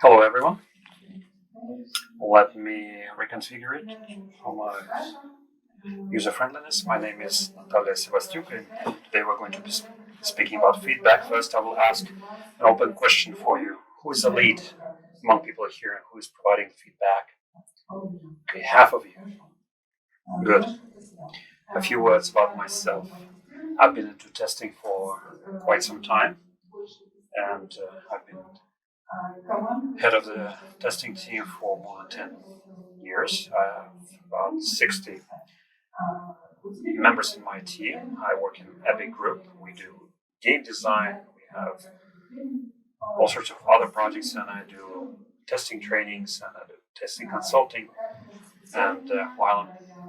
Hello everyone. Let me reconfigure it for my user friendliness. My name is Untitled and today we're going to be speaking about feedback. First, I will ask an open question for you. Who is the lead among people here and who is providing feedback? Okay, half of you. Good. A few words about myself. I've been into testing for quite some time, and I've been head of the testing team for more than 10 years. I have about 60 members in my team. I work in a big group. We do game design. We have all sorts of other projects, and I do testing trainings and I do testing consulting. And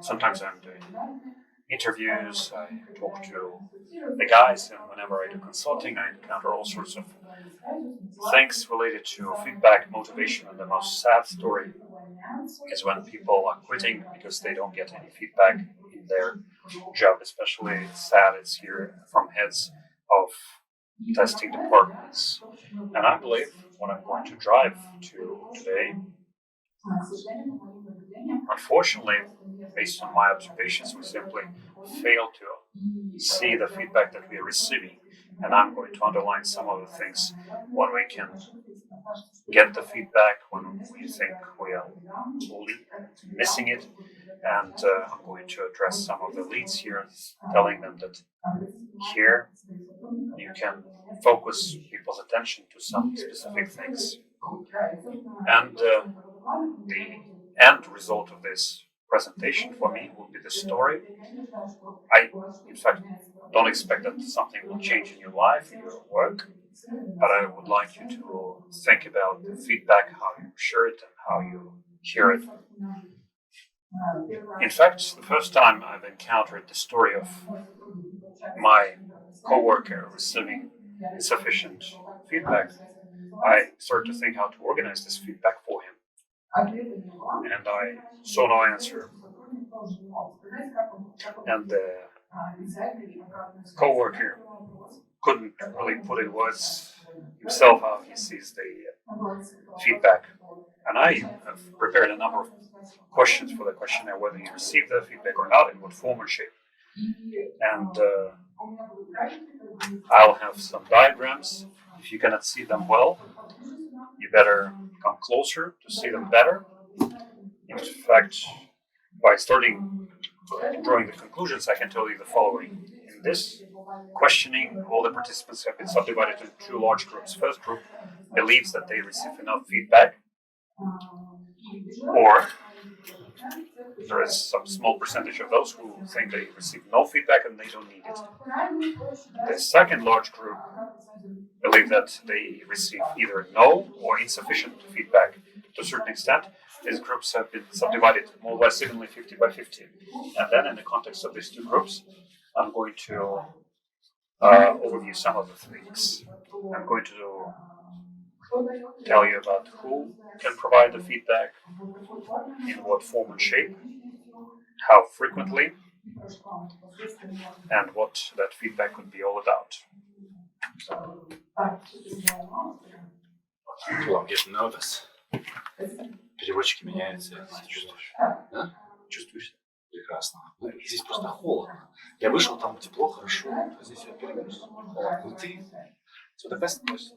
sometimes I'm doing interviews, I talk to the guys, and whenever I do consulting, I encounter all sorts of things related to feedback, motivation, and the most sad story is when people are quitting because they don't get any feedback in their job. Especially sad it's here from heads of testing departments. And I believe what I'm going to drive to today, unfortunately, based on my observations, we simply fail to see the feedback that we are receiving. And I'm going to underline some of the things when we can get the feedback, when we think we are missing it. And I'm going to address some of the leads here, telling them that here you can focus people's attention to some specific things. And the end result of this presentation for me will be the story. I, in fact, don't expect that something will change in your life, in your work, but I would like you to think about the feedback, how you share it and how you hear it. In fact, the first time I've encountered the story of my coworker receiving insufficient feedback, I started to think how to organize this feedback for him. And I saw no answer. And the coworker couldn't really put in words himself how he sees the feedback. And I have prepared a number of questions for the questionnaire, whether you received the feedback or not, in what form or shape. And I'll have some diagrams. If you cannot see them well, you better come closer to see them better. In fact, by starting drawing the conclusions, I can tell you the following. In this questioning, all the participants have been subdivided into two large groups. First group believes that they receive enough feedback, or there is some small percentage of those who think they receive no feedback and they don't need it. The second large group believe that they receive either no or insufficient feedback to a certain extent. These groups have been subdivided more or less evenly 50 by 50. And then in the context of these two groups, I'm going to overview some of the things. I'm going to tell you about who can provide the feedback, in what form and shape, how frequently, and what that feedback could be all about. I'm getting nervous. Переводчики меняются, если чувствуешь. Да? Чувствуешь? Прекрасно. Здесь просто холодно. Я вышел, там тепло, хорошо, а здесь я перемерз. Ну ты... So the best question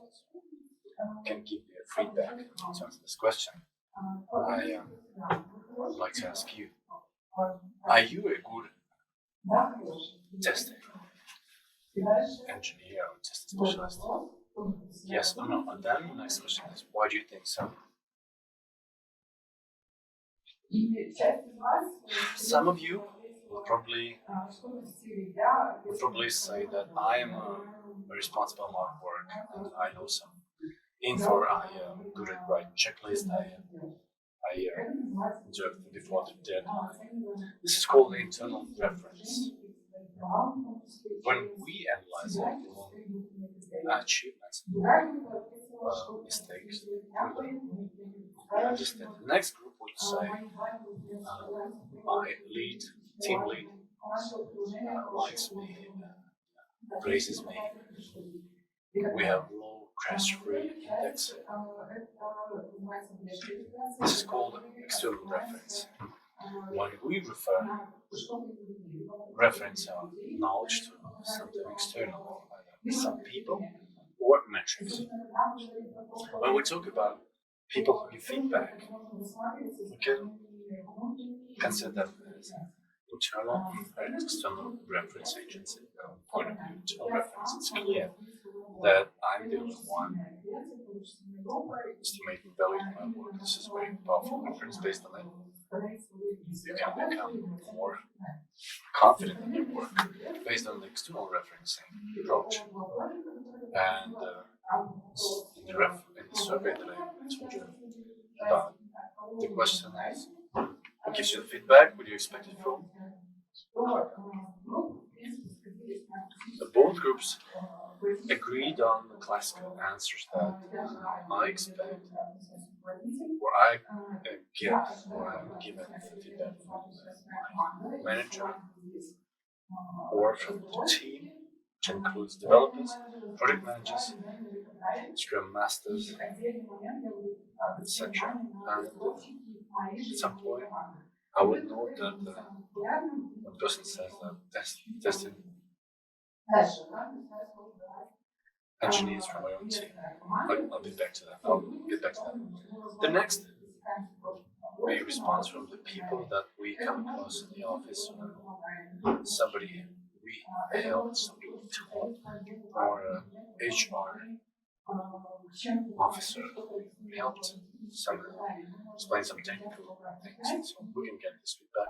can give me feedback to answer this question. I would like to ask you, are you a good tester, engineer, or testing specialist? Yes or no? And then the next question is, why do you think so? Some of you would probably say that I am very responsible in my work and I know some info. I am good at writing checklists. I observe before the deadline. This is called internal preference. When we analyze achievements, mistakes, we understand. The next group would say, my team lead likes me, praises me. We have low crash-free index. This is called external reference. When we reference our knowledge to something external, either some people or metrics. When we talk about people who give feedback, we can consider them as internal and external reference agents. Point of view, internal reference, it's clear that I'm the only one estimating value in my work. This is very powerful reference. Based on it, you can become more confident in your work based on the external referencing approach. And in the survey that I told you about, the question is, what gives you the feedback? What do you expect it from? Both groups agreed on the classical answers that I expect, or I get, or I'm given feedback from my manager, or from the team, which includes developers, project managers, Scrum Masters, etc. And at some point, I would note that one person says that testing engineers from my own team. I'll get back to that. The next, a response from the people that we come across in the office, or somebody we helped, somebody we taught, or HR officer helped someone explain some technical things, so we can get this feedback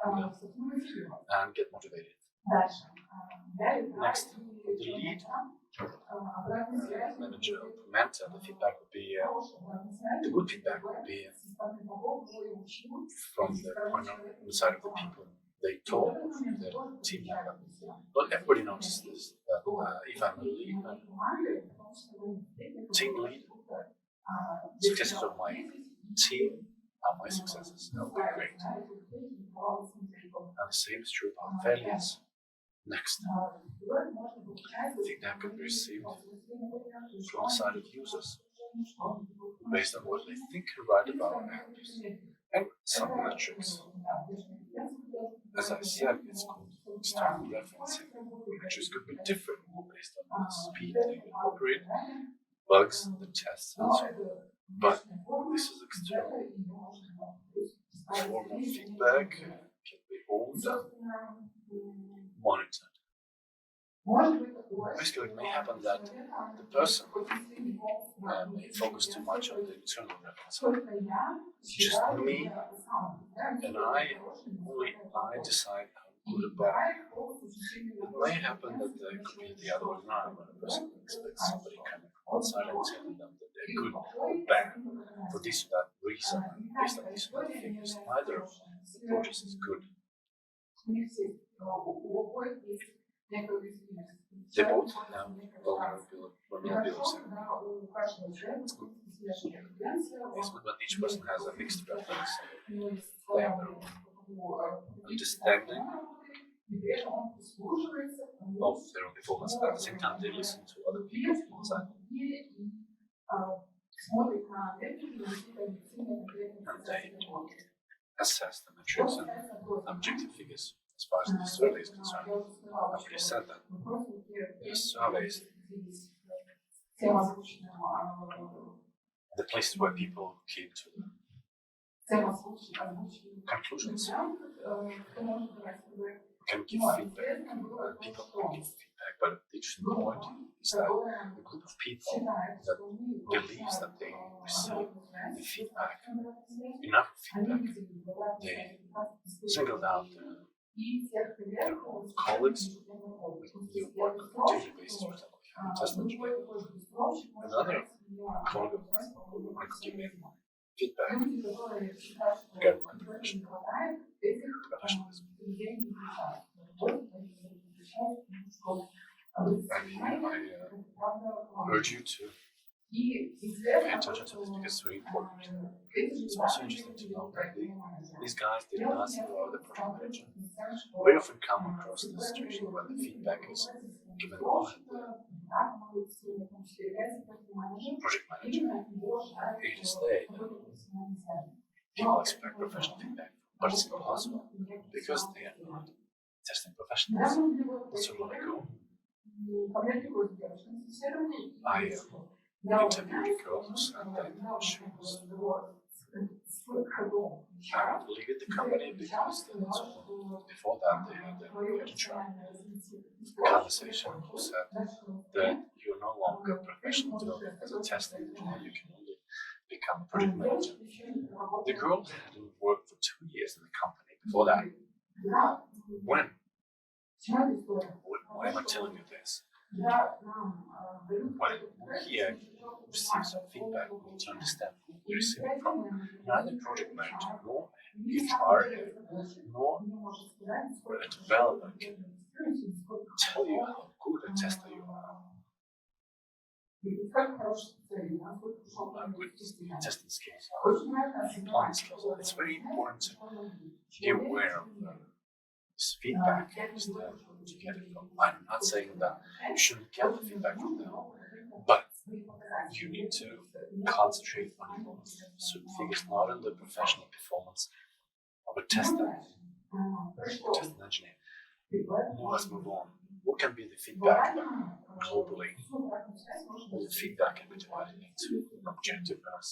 and get motivated. Next, the lead manager or mentor, the feedback would be, the good feedback would be from the point of the side of the people they told, or from the team member. But everybody notices this, that if I'm a lead, team lead, successes of my team are my successes. That would be great. And the same is true about failures. Next, feedback can be received from the side of users based on what they think and write about our apps and some metrics. As I said, it's called external referencing. Metrics could be different based on the speed they operate, bugs, the tests, and so on. But this is external. Formal feedback can be owned and monitored. Basically, it may happen that the person may focus too much on the internal reference. Just me and only I decide how good or bad. It may happen that there could be the other way around, when a person expects somebody coming from outside and telling them that they're good or bad for this or that reason, based on these or that figures. Neither of the approaches is good. They both have vulnerabilities. It's good. It's good when each person has a mixed reference. They have their own understanding of their own performance. At the same time, they listen to other people from outside. And they assess the metrics and objective figures. As far as the survey is concerned, I've already said that the surveys, the places where people came to conclusions, can give feedback. People can give feedback, but the interesting point is that the group of people that believes that they receive the feedback, enough feedback, they singled out their colleagues with whom they work on a daily basis, for example, test engineer. Another colleague of mine could give me feedback regarding my professionalism. I urge you to pay attention to this because it's very important. It's also interesting to know that these guys did not single out the project manager. We often come across this situation where the feedback is given by the project manager, it is there. People expect professional feedback, but it's impossible because they are not testing professionals. So when I go, I interviewed a girl who said that she was leaving the company because before that they had a conversation who said that you're no longer professional development as a test engineer, you can only become a project manager. The girl hadn't worked for 2 years in the company before that. When why am I telling you this? When we here receive some feedback, we need to understand who we receive it from. Neither project manager nor HR head nor a developer can tell you how good a tester you are. Good testing skills, planning skills. It's very important to be aware of this feedback and understand where to get it from. I'm not saying that you shouldn't get the feedback from them, but you need to concentrate on certain figures, not on the professional performance of a tester, test engineer. Let's move on. What can be the feedback globally? Well, the feedback can be divided into objective and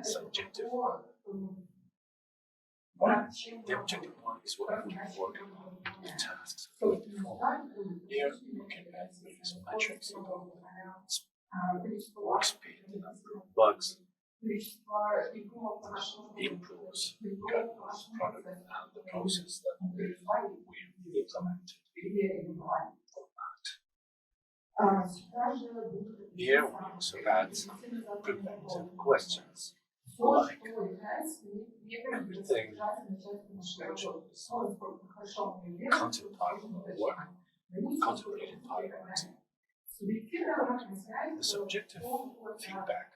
subjective. The objective one is what you work on, the tasks you perform. Here, we can add various metrics about work speed, the number of bugs, improves Gartner's product and the process that we implemented. Here we also add some preventive questions, like everything mentioned is content part of our work, content-related part of our team. The subjective feedback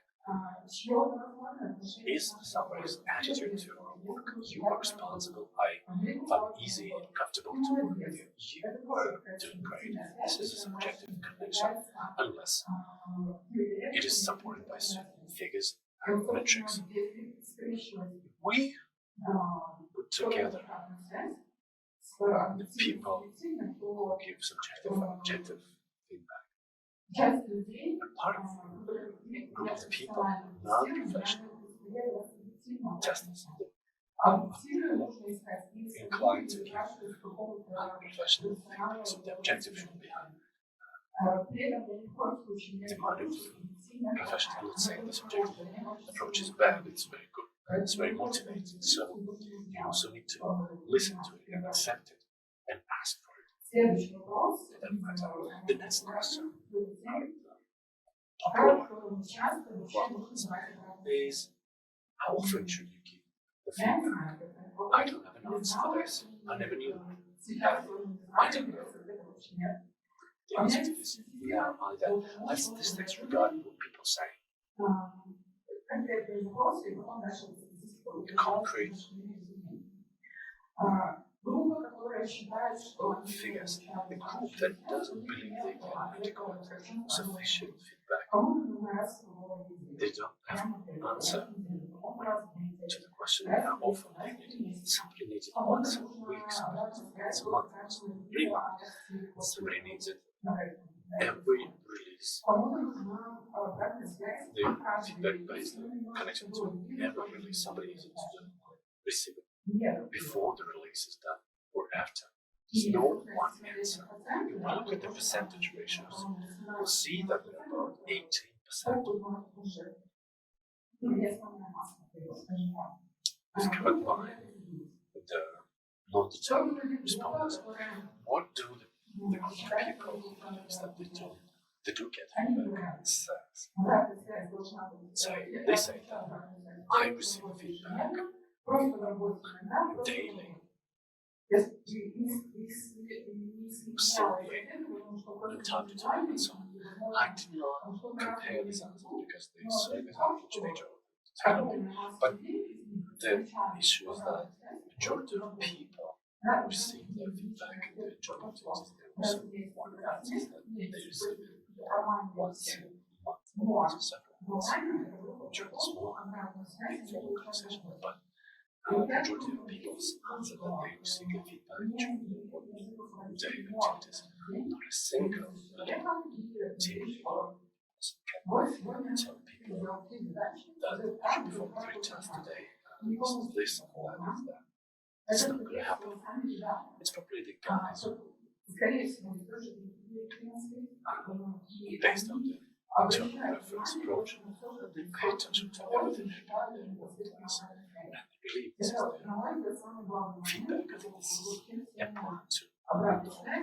is somebody's attitude to our work. You are responsible. I found it easy and comfortable to work with you. You are doing great. This is a subjective connection, unless it is supported by certain figures and metrics. We put together the people who give subjective and objective feedback. And part of the group of people, non-professional testers, inclined to give non-professional feedback, so the objective should be demanded professional. Let's say the subjective approach is bad, it's very good, it's very motivating, so you also need to listen to it and accept it and ask for it. The next question, popular one, is how often should you give the feedback? I don't have an answer for this. I never knew. I don't know. The answer to this is no, either. I have statistics regarding what people say. Concrete figures. The group that doesn't believe they can adequate sufficient feedback, they don't have an answer to the question how often they need it. Somebody needs it once a week, somebody needs it once a month, 3 months. Somebody needs it every release. The feedback-based connection to every release, somebody needs it to receive it before the release is done or after. There's no one answer. If we look at the percentage ratios, we'll see that there are about 18% is covered by the non-determined respondents. What do the group of people is that they do get feedback they say that I receive feedback daily, simply, from time to time, and so on. I did not compare these answers because they surveys are individual, but the issue is that the majority of people receive their feedback and the majority of things they also want answers that they receive it once a month or once in several months during a small informal conversation. But the majority of people answer that they receive the feedback during their daily activities. Not a single team leader can tell people that you perform 3 tasks today, this is this, that is that. It's not going to happen. It's probably the guys who, based on the internal reference approach, they pay attention to everything happening in their workplace, and they believe this is their feedback. I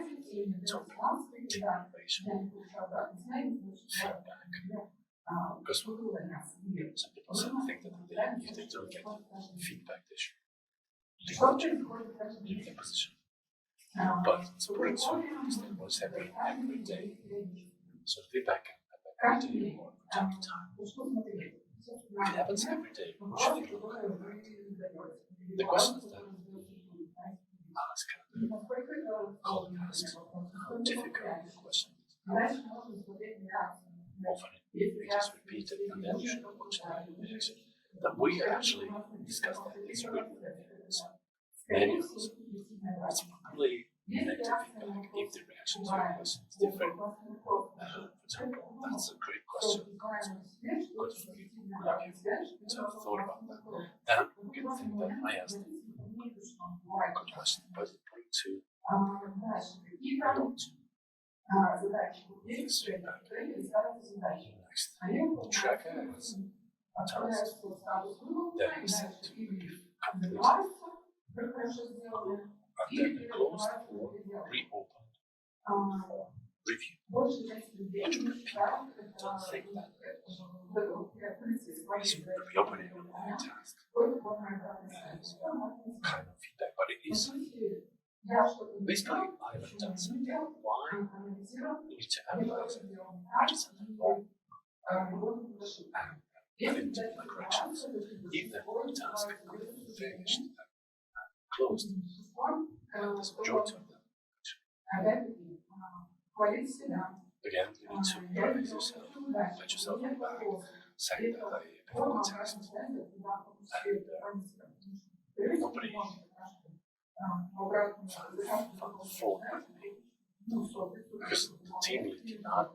think this is important to innovation, feedback. Because some people think that if they don't get feedback, they should leave their position. But it's important to understand what's happening every day. So feedback can happen every day or from time to time. If it happens every day, what should you look at? The questions that ask, colleague asks, how difficult the question is. Often it is repeated, and then you should know what to do. That we actually discussed that. It's written in some manuals. It's probably negative feedback if the reaction to your question is different. For example, that's a great question. It's good for you. To have thought about that. Then you can think that I asked good question, but it's important to note this feedback. Next, the tracker is tasked that is set to be completed, and then closed or reopened for review. Majority of people don't think that reopening a task is kind of feedback, but it is. Basically, I have done something. Why? You need to analyze it. I did something wrong. And I didn't do my corrections. If the task finished and closed, there's a majority of them. Again, you need to praise yourself, pat yourself on the back, saying that I performed the task. And nobody found fault with me. Because the team lead cannot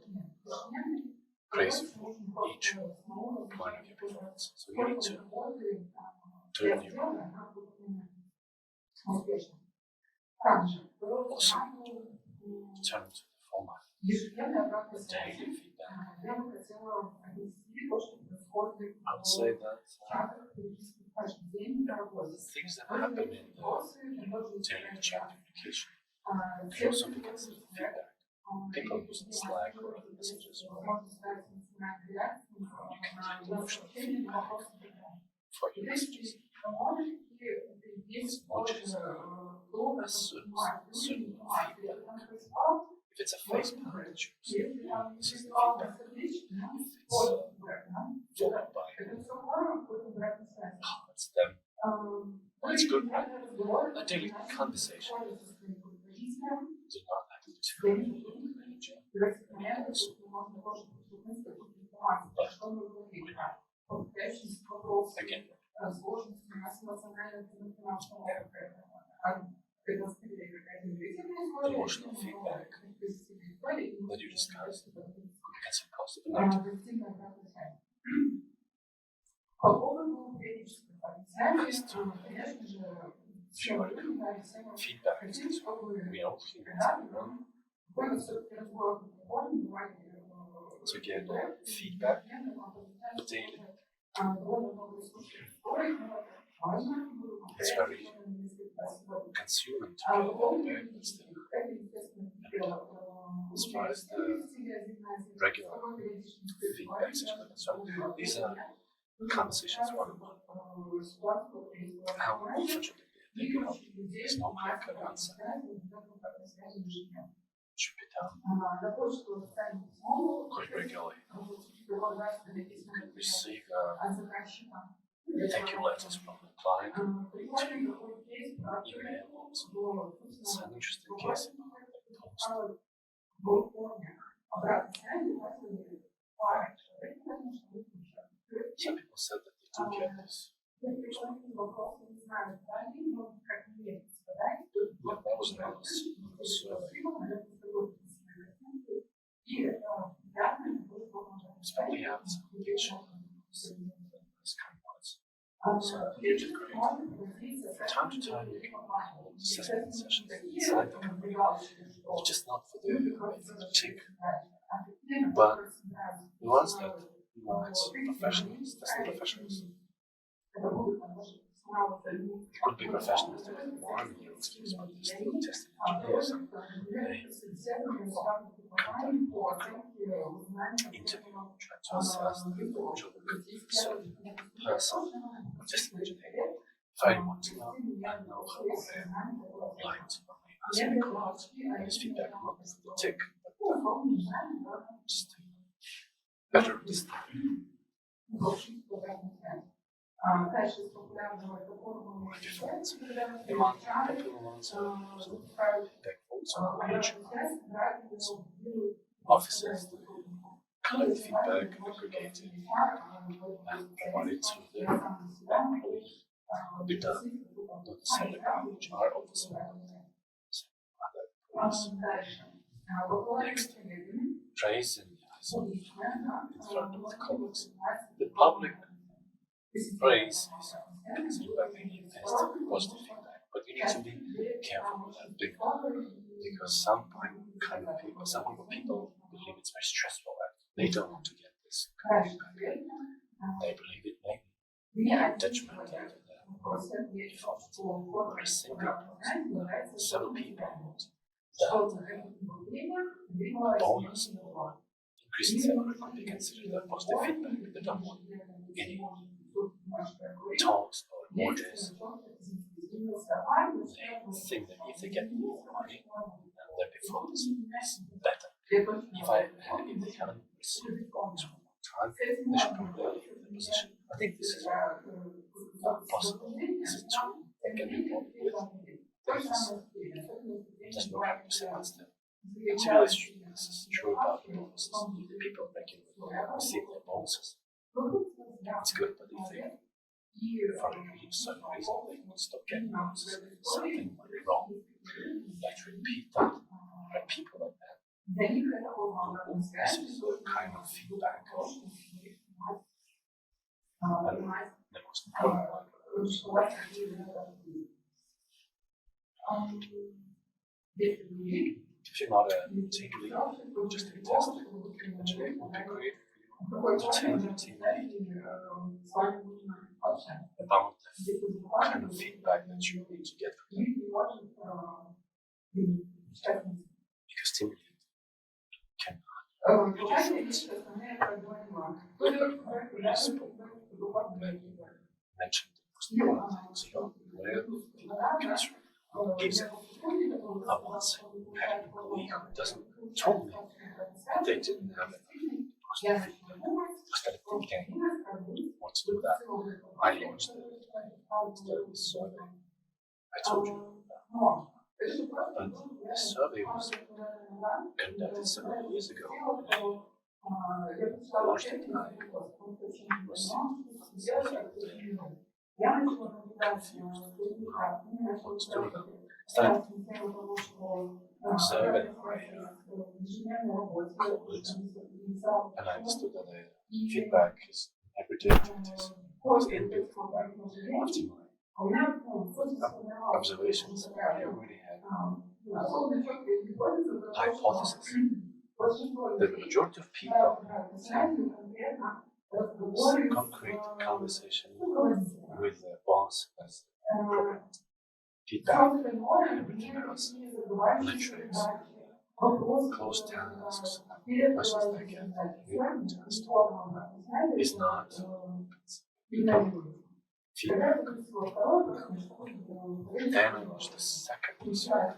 praise you for each point of your performance. So you need to turn your also turn to the format. Daily feedback. I would say that the things that happen in the daily chat communication can also be considered feedback. People using Slack or other messages, or you can get emotional feedback for your messages. These emojis are a certain feedback. If it's a face plant, this is the feedback. If it's followed by hearts, then it's good. A daily conversation do not have to be energy. Again, emotional feedback that you discussed can be positive and negative. Feedback is we all humans to get feedback daily. It's very consuming to get feedback, but still. As far as the regular feedback sessions are concerned, these are conversations one-on-one. How often should they be? There's no clear-cut answer. Should be done quite regularly. You can receive thank you letters from the client to email. It's an interesting case about the post. Some people said that they do get this. Yeah, that was nice. It's probably have some picture. This kind of words. So you did great. From time to time, you can hold assessment sessions inside the company. It's just not for the tick. But the ones that it's professionals, that's the professionals. It could be professionals that have 1 year experience, but they're still testing engineers. They interview, try to assess the job certain person, just an engineer. If I want to know, I know how good I am. Like to ask me questions, and his feedback, not for the tick, but just better understanding. Different. The one popular ones are feedback votes on page. Officers collect feedback, aggregate it, and provide it to the employee. Be done, not necessarily by HR officer, but other employees. Next, praise and in front of the colleagues. The public praise is feedback positive feedback, but you need to be careful with that because some kind of people, some people believe it's very stressful and they don't want to get this kind of feedback. They believe it may be detrimental to their performance. Or a single person, several people want that bonus increasing salary could be considered a positive feedback. They don't want any talks or orders. They think that if they get more money, their performance is better. If they haven't received bonus for a long time, they should probably leave the position. I think this is possible. This is true. They can be involved with. There's no 100%, but still. It's really true. This is true about the bonuses. If the people regularly receive their bonuses, it's good, but if they, for a certain reason, they stop getting bonuses, something might be wrong. Let's repeat that. There are people like that. This is the kind of feedback. And the most important one. If you're not a team lead, just a test engineer would be great for you to tell your team lead about the kind of feedback that you need to get from them. Because team lead can really spoke mentioned the most important things. Where feedback comes from. Gives it. I once had an employee who told me that they didn't have enough positive feedback. Instead of thinking what to do with that, I launched the survey. I told you about. But the survey was conducted several years ago. I launched it and I was confused what to do with them. Started observing my colleagues, and I understood that the feedback is everyday activities. Was inbuilt feedback after my observations. I already had hypothesis that the majority of people concrete conversation with the boss as program. Feedback, everything else, metrics, closed tasks, questions that get written task is not feedback. Then I launched the second survey.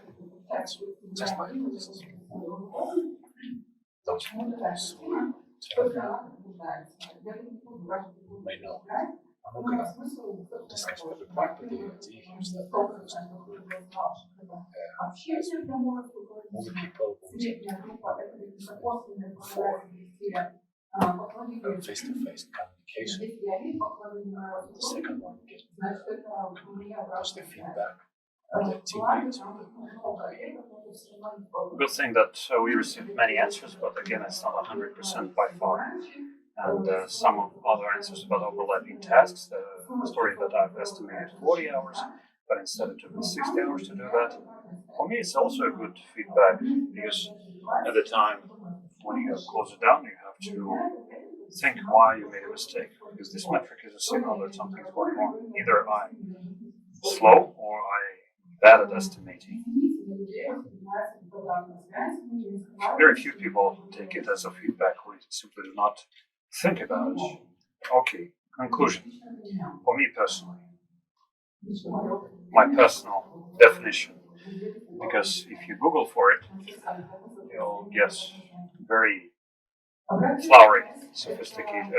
That's just my hypothesis. Those people who may know. I'm not going to discuss every part, but the idea here is that as all the people wanting for face-to-face communication. The second one, get positive feedback from the teammates. Good thing that we received many answers, but again, it's not 100% by far. And some of other answers about overlapping tasks. The story that I've estimated 40 hours, but instead it took me 60 hours to do that. For me, it's also a good feedback because at the time when you close it down, you have to think why you made a mistake, because this metric is a signal that something's going on. Either I'm slow or I'm bad at estimating. Very few people take it as a feedback. We simply do not think about it. Okay, conclusion. For me personally, my personal definition, because if you Google for it, you'll get very flowery, sophisticated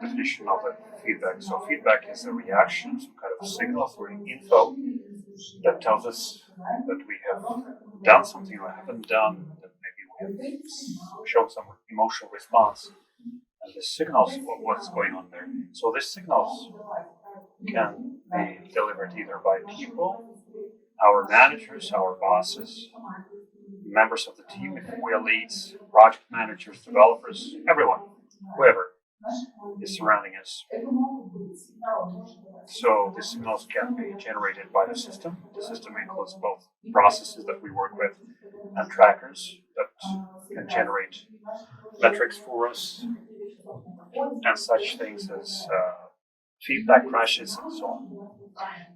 definition of a feedback. So feedback is a reaction, some kind of signal or info that tells us that we have done something or haven't done, that maybe we have shown some emotional response. And the signals of what's going on there. So these signals can be delivered either by people, our managers, our bosses, members of the team, if we are leads, project managers, developers, everyone, whoever is surrounding us. So these signals can be generated by the system. The system includes both processes that we work with and trackers that can generate metrics for us, and such things as feedback crashes and so on.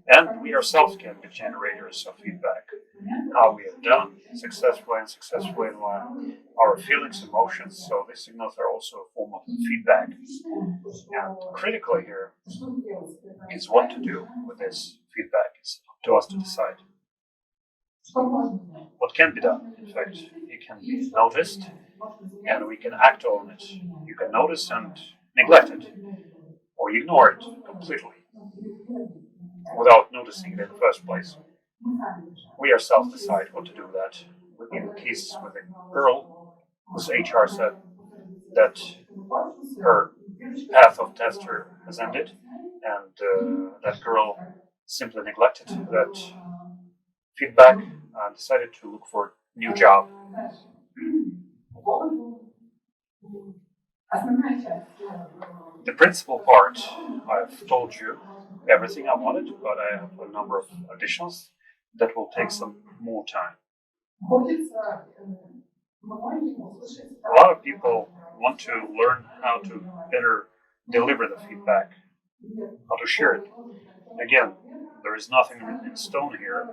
And we ourselves can be generators of feedback. How we have done successfully and unsuccessfully, and our feelings, emotions. So the signals are also a form of feedback. And critically here is what to do with this feedback. It's up to us to decide. What can be done? In fact, it can be noticed and we can act on it. You can notice and neglect it, or ignore it completely without noticing it in the first place. We ourselves decide what to do with that. In the case with a girl whose HR said that her path of tester has ended, and that girl simply neglected that feedback and decided to look for a new job. The principal part, I've told you everything I wanted, but I have a number of additionals that will take some more time. A lot of people want to learn how to better deliver the feedback, how to share it. Again, there is nothing written in stone here.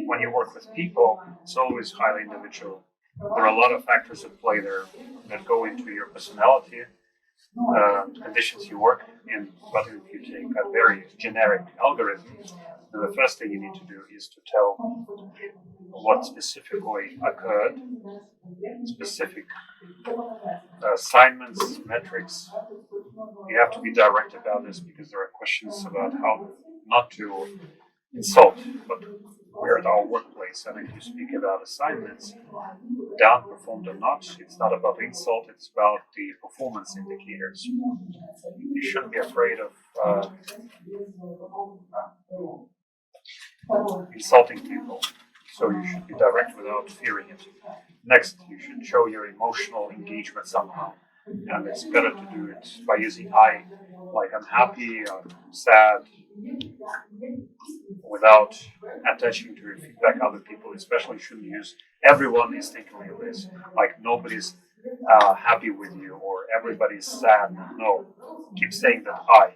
When you work with people, it's always highly individual. There are a lot of factors at play there that go into your personality, conditions you work in. But if you take a very generic algorithm, then the first thing you need to do is to tell what specifically occurred, specific assignments, metrics. You have to be direct about this because there are questions about how not to insult, but we're at our workplace, and if you speak about assignments, down performed or not, it's not about insult, it's about the performance indicators. You shouldn't be afraid of insulting people, so you should be direct without fearing it. Next, you should show your emotional engagement somehow, and it's better to do it by using I, like I'm happy, I'm sad, without attaching to your feedback other people. Especially shouldn't use everyone is thinking of this, like nobody's happy with you or everybody's sad. No, keep saying that I.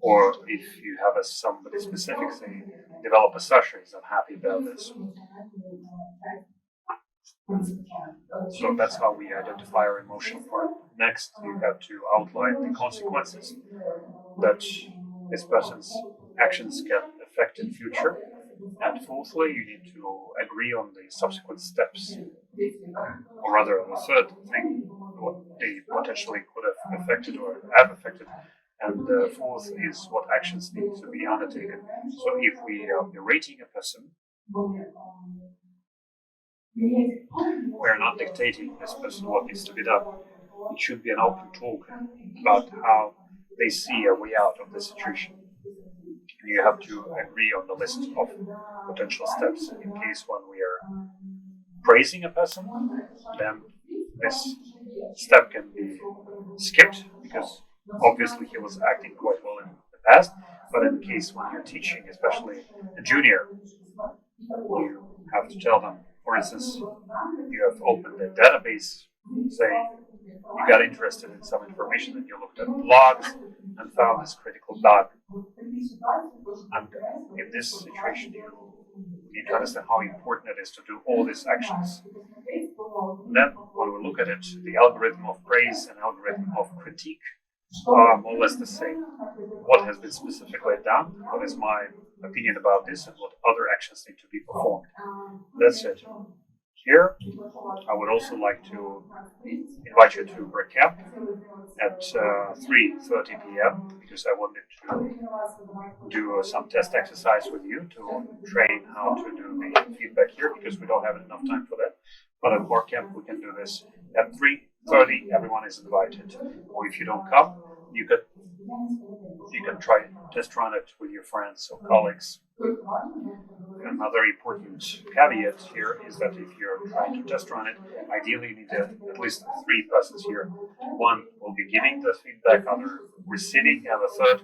Or if you have somebody specific, say developer Sasha is unhappy about this. So that's how we identify our emotional part. Next, you have to outline the consequences that this person's actions can affect in future. And fourthly, you need to agree on the subsequent steps. Or rather, the third thing, what they potentially could have affected or have affected. And the fourth is what actions need to be undertaken. So if we are berating a person, We're not dictating this person what needs to be done. It should be an open talk about how they see a way out of the situation. You have to agree on the list of potential steps. In case when we are praising a person, then this step can be skipped because obviously he was acting quite well in the past. But in the case when you're teaching, especially a junior, you have to tell them, for instance, you have opened a database, say you got interested in some information and you looked at blogs and found this critical bug. And in this situation, you need to understand how important it is to do all these actions. Then, when we look at it, the algorithm of praise and algorithm of critique are more or less the same. What has been specifically done, what is my opinion about this, and what other actions need to be performed. That's it. Here, I would also like to invite you to recap at 3:30 p.m. because I wanted to do some test exercise with you to train how to do the feedback here because we don't have enough time for that. But at Core Camp, we can do this at 3:30. Everyone is invited. Or if you don't come, you can try test run it with your friends or colleagues. Another important caveat here is that if you're trying to test run it, ideally you need at least 3 persons here. One will be giving the feedback, other receiving, and the third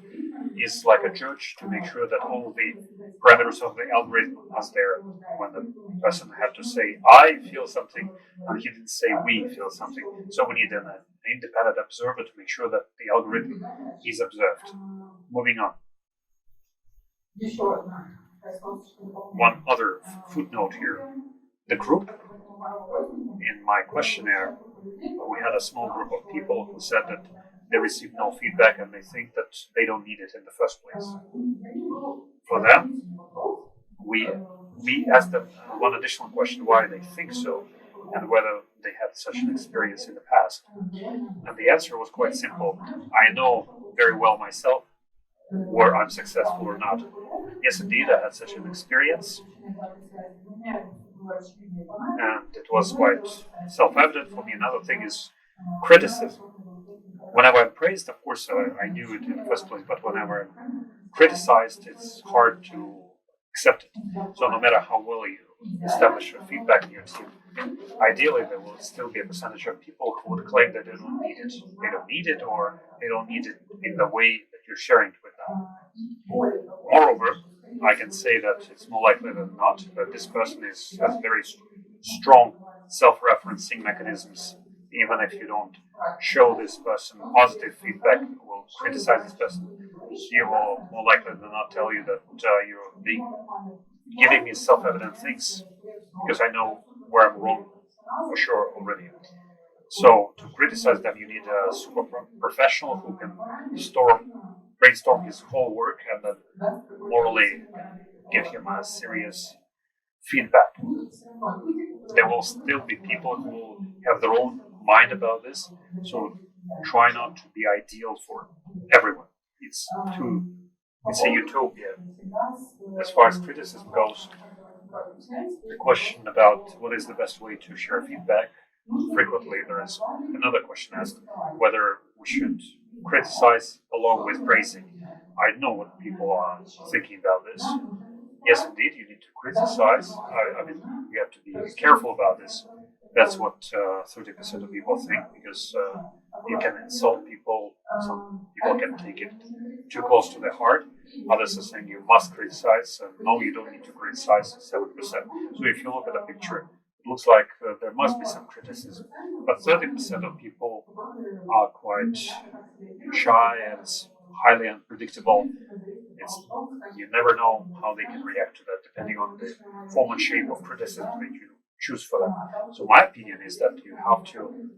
is like a judge to make sure that all the parameters of the algorithm are there. When the person had to say, I feel something, and he didn't say we feel something. So we need an independent observer to make sure that the algorithm is observed. Moving on. One other footnote here. The group, in my questionnaire, we had a small group of people who said that they received no feedback and they think that they don't need it in the first place. For them, we asked them one additional question, why they think so, and whether they had such an experience in the past. And the answer was quite simple. I know very well myself whether I'm successful or not. Yes, indeed, I had such an experience, and it was quite self-evident for me. Another thing is criticism. Whenever I'm praised, of course, I knew it in the first place, but whenever I'm criticized, it's hard to accept it. So no matter how well you establish your feedback in your team, ideally there will still be a percentage of people who would claim that they don't need it. They don't need it, or they don't need it in the way that you're sharing it with them. Moreover, I can say that it's more likely than not that this person has very strong self-referencing mechanisms. Even if you don't show this person positive feedback, will criticize this person, he will more likely than not tell you that you're giving me self-evident things because I know where I'm wrong for sure already. So to criticize them, you need a super professional who can brainstorm his whole work and then morally give him a serious feedback. There will still be people who will have their own mind about this, so try not to be ideal for everyone. It's a utopia. As far as criticism goes, the question about what is the best way to share feedback, frequently there is another question asked whether we should criticize along with praising. I know what people are thinking about this. Yes, indeed, you need to criticize. I mean, you have to be careful about this. That's what 30% of people think, because you can insult people. Some people can take it too close to their heart. Others are saying you must criticize. No, you don't need to criticize 7%. So if you look at the picture, it looks like there must be some criticism. But 30% of people are quite shy and it's highly unpredictable. You never know how they can react to that, depending on the form and shape of criticism that you choose for them. So my opinion is that you have to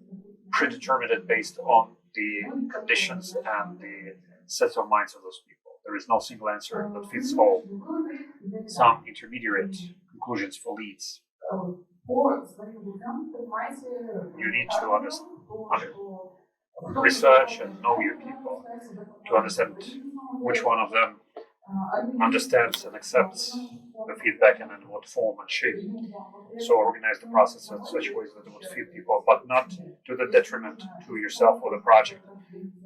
predetermine it based on the conditions and the sets of minds of those people. There is no single answer that fits all. Some intermediate conclusions for leads. You need to understand, research and know your people to understand which one of them understands and accepts the feedback and in what form and shape. So organize the process in such ways that it would fit people, but not to the detriment to yourself or the project.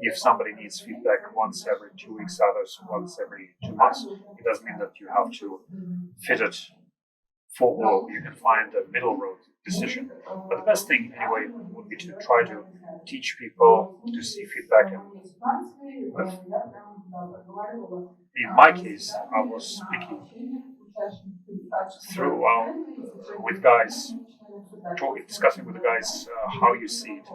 If somebody needs feedback once every 2 weeks, others once every 2 months, it doesn't mean that you have to fit it for all. You can find a middle road decision. But the best thing anyway would be to try to teach people to see feedback. In my case, I was speaking through with guys, discussing with the guys how you see it.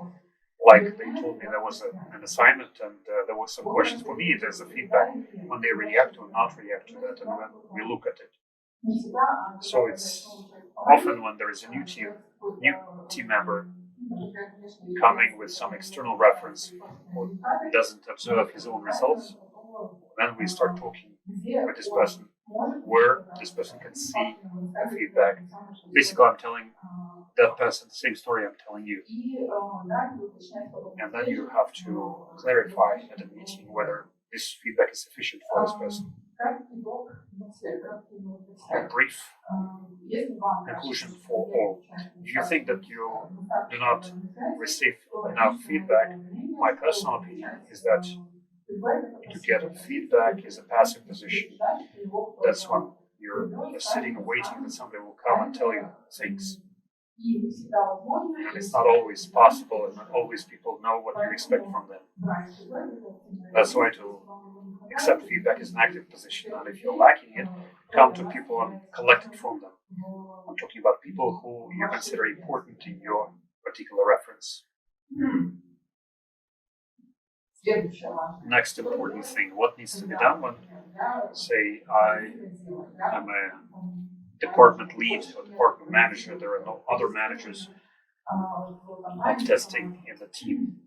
Like they told me there was an assignment and there was some questions for me. There's a feedback when they react or not react to that, and when we look at it. So it's often when there is a new team member coming with some external reference who doesn't observe his own results, then we start talking with this person where this person can see the feedback. Basically, I'm telling that person the same story I'm telling you. And then you have to clarify at a meeting whether this feedback is sufficient for this person. A brief conclusion for all. If you think that you do not receive enough feedback, my personal opinion is that to get feedback is a passive position. That's when you're sitting and waiting that somebody will come and tell you things. And it's not always possible, and not always people know what you expect from them. That's why to accept feedback is an active position, and if you're lacking it, come to people and collect it from them. I'm talking about people who you consider important in your particular reference. Next important thing, what needs to be done when, say, I am a department lead or department manager, there are no other managers of testing in the team.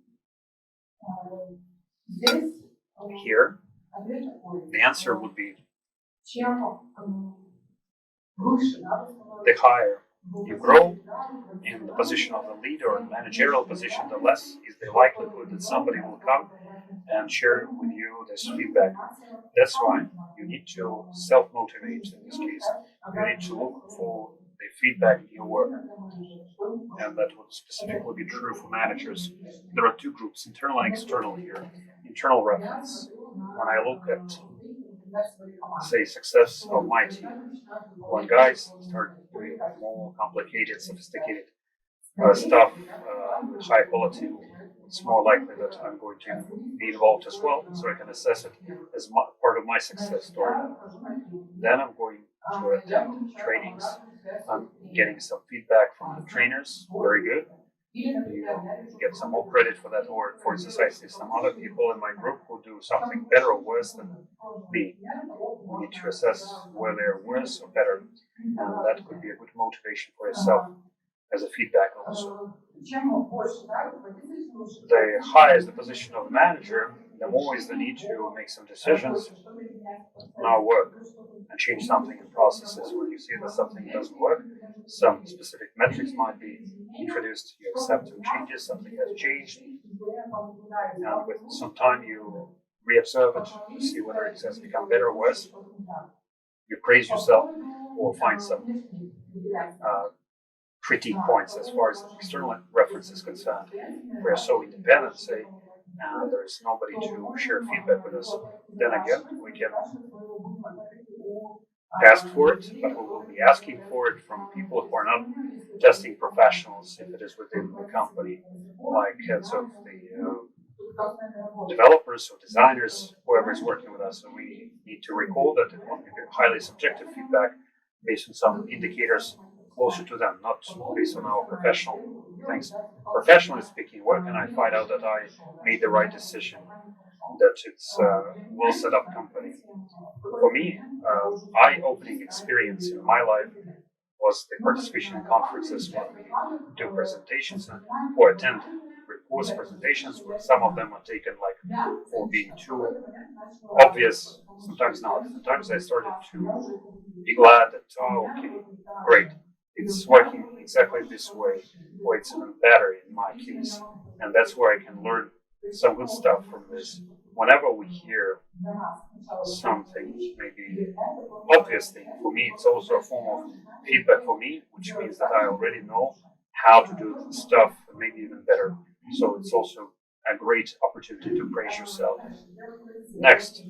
Here, the answer would be the higher you grow in the position of the lead or managerial position, the less is the likelihood that somebody will come and share with you this feedback. That's why you need to self-motivate in this case. You need to look for the feedback in your work. And that would specifically be true for managers. There are two groups, internal and external here. Internal reference. When I look at, say, success of my team, when guys start doing more complicated, sophisticated stuff with high quality, it's more likely that I'm going to be involved as well, so I can assess it as part of my success story. Then I'm going to attend trainings. I'm getting some feedback from the trainers, very good. You get some more credit for that, or for instance, I see some other people in my group who do something better or worse than me. You need to assess where they're worse or better, and that could be a good motivation for yourself as a feedback also. The higher is the position of manager, the more is the need to make some decisions in our work and change something in processes. When you see that something doesn't work, some specific metrics might be introduced, you accept some changes, something has changed, and with some time you re-observe it to see whether it has become better or worse. You praise yourself or find some critique points as far as external reference is concerned. We are so independent, say, and there is nobody to share feedback with us. Then again, we can ask for it, but we will be asking for it from people who are not testing professionals, if it is within the company, like heads of the developers or designers, whoever is working with us. So we need to recall that it won't be highly subjective feedback based on some indicators closer to them, not based on our professional things. Professionally speaking, where can I find out that I made the right decision, that it's a well set up company? For me, eye-opening experience in my life was the participation in conferences when we do presentations or attend reports presentations, where some of them are taken like for being too obvious, sometimes not. Sometimes I started to be glad that, oh, okay, great, it's working exactly this way, or it's even better in my case. And that's where I can learn some good stuff from this. whenever we hear something, maybe obvious thing for me, it's also a form of feedback for me, which means that I already know how to do stuff maybe even better. So it's also a great opportunity to praise yourself. Next,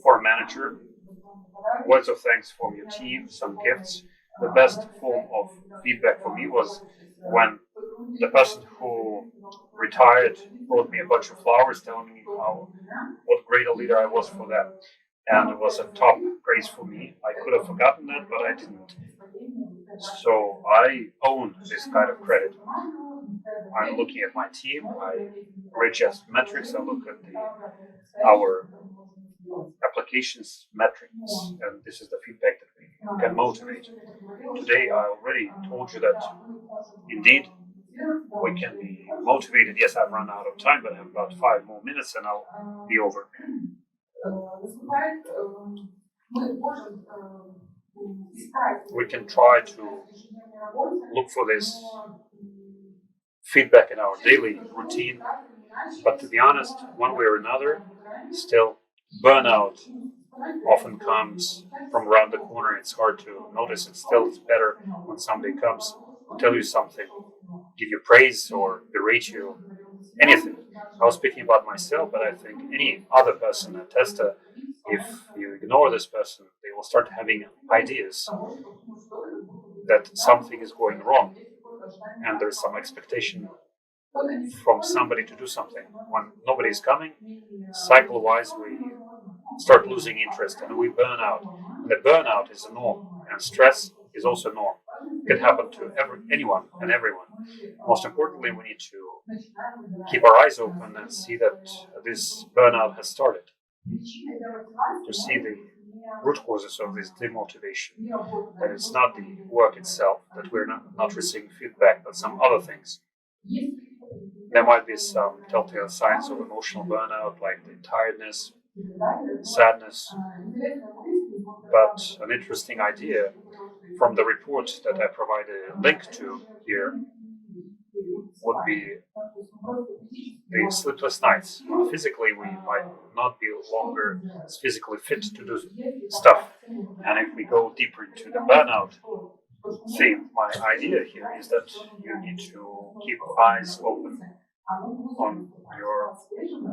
for a manager, words of thanks from your team, some gifts. The best form of feedback for me was when the person who retired brought me a bunch of flowers telling me what great a leader I was for them. And it was a top praise for me. I could have forgotten that, but I didn't. So I own this kind of credit. I'm looking at my team, I readjust metrics, I look at our applications metrics, and this is the feedback that we can motivate. Today I already told you that indeed we can be motivated. Yes, I've run out of time, but I have about 5 more minutes and I'll be over. We can try to look for this feedback in our daily routine, but to be honest, one way or another, still burnout often comes from around the corner. It's hard to notice it. Still, it's better when somebody comes to tell you something, give you praise or berate you, anything. I was speaking about myself, but I think any other person, a tester, if you ignore this person, they will start having ideas that something is going wrong and there's some expectation from somebody to do something. When nobody is coming, cycle-wise, we start losing interest and we burn out. And the burnout is a norm, and stress is also a norm. It can happen to anyone and everyone. Most importantly, we need to keep our eyes open and see that this burnout has started. To see the root causes of this demotivation, that it's not the work itself, that we're not receiving feedback, but some other things. There might be some telltale signs of emotional burnout, like the tiredness, sadness. But an interesting idea from the report that I provided a link to here would be the sleepless nights. Physically, we might not be longer physically fit to do stuff. And if we go deeper into the burnout theme, my idea here is that you need to keep eyes open on your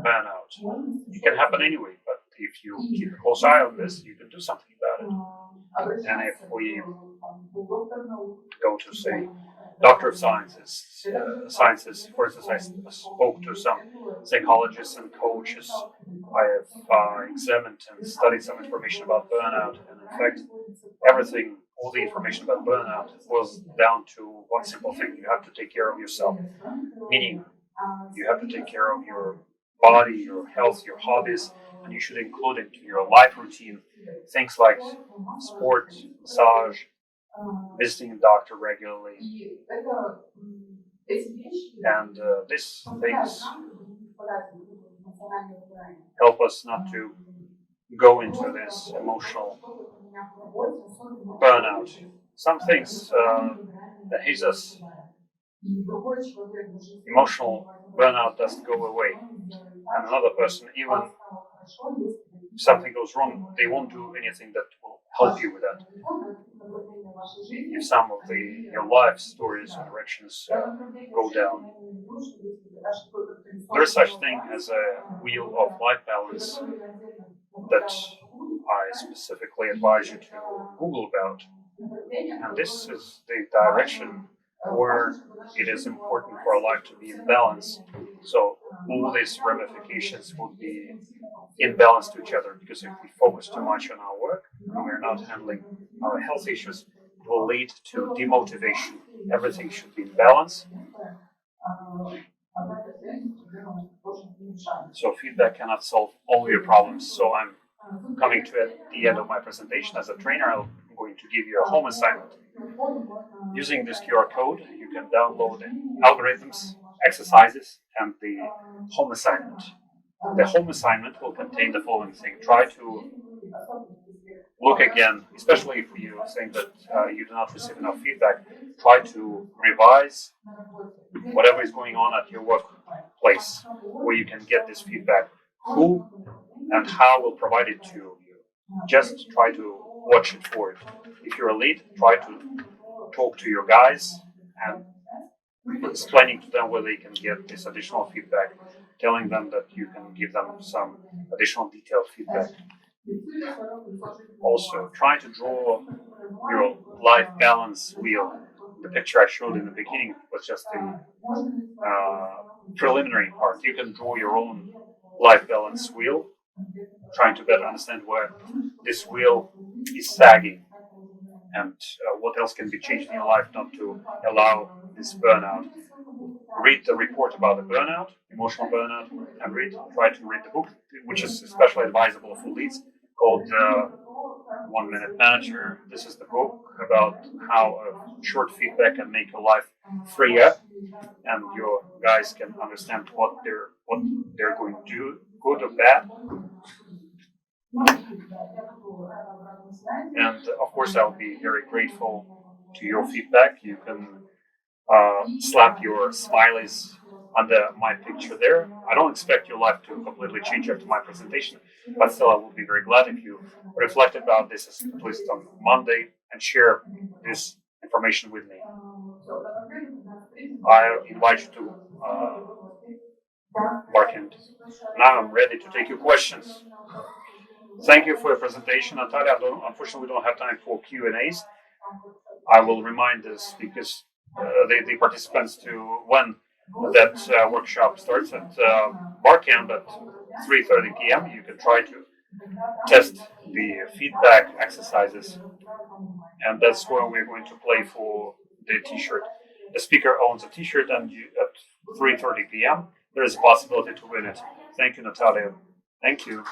burnout. It can happen anyway, but if you keep a close eye on this, you can do something about it. And if we go to, say, Doctor of Sciences, for instance, I spoke to some psychologists and coaches. I have examined and studied some information about burnout, and in fact, all the information about burnout boils down to one simple thing: you have to take care of yourself. Meaning, you have to take care of your body, your health, your hobbies, and you should include into your life routine things like sport, massage, visiting a doctor regularly. And these things help us not to go into this emotional burnout. Some things that hit us, emotional burnout doesn't go away. And another person, even if something goes wrong, they won't do anything that will help you with that. If some of your life stories or directions go down, there is such thing as a wheel of life balance that I specifically advise you to Google about. And this is the direction where it is important for our life to be in balance. So all these ramifications would be in balance to each other, because if we focus too much on our work and we're not handling our health issues, it will lead to demotivation. Everything should be in balance. So feedback cannot solve all your problems. So I'm coming to the end of my presentation. As a trainer, I'm going to give you a home assignment. Using this QR code, you can download the algorithms, exercises, and the home assignment. The home assignment will contain the following thing. Try to look again, especially if you think that you do not receive enough feedback, try to revise whatever is going on at your workplace where you can get this feedback. who and how will provide it to you. Just try to watch it for it. If you're a lead, try to talk to your guys and explaining to them where they can get this additional feedback, telling them that you can give them some additional detailed feedback. Also, try to draw your life balance wheel. The picture I showed in the beginning was just the preliminary part. You can draw your own life balance wheel, trying to better understand where this wheel is sagging and what else can be changed in your life not to allow this burnout. Read the report about the burnout, emotional burnout, and try to read the book, which is especially advisable for leads, called 1 Minute Manager. This is the book about how short feedback can make your life freer, and your guys can understand what they're going to do, good or bad. And of course, I'll be very grateful to your feedback. You can slap your smileys under my picture there. I don't expect your life to completely change after my presentation, but still I would be very glad if you reflect about this at least on Monday and share this information with me. I invite you to Barkend. Now I'm ready to take your questions. Thank you for your presentation, Natalia. Unfortunately, we don't have time for Q&As. I will remind the speakers, the participants, to when that workshop starts at Barcamp at 3:30 p.m. You can try to test the feedback exercises, and that's where we're going to play for the T-shirt. The speaker owns a T-shirt, and at 3:30 p.m. there is a possibility to win it. Thank you, Natalia. Thank you.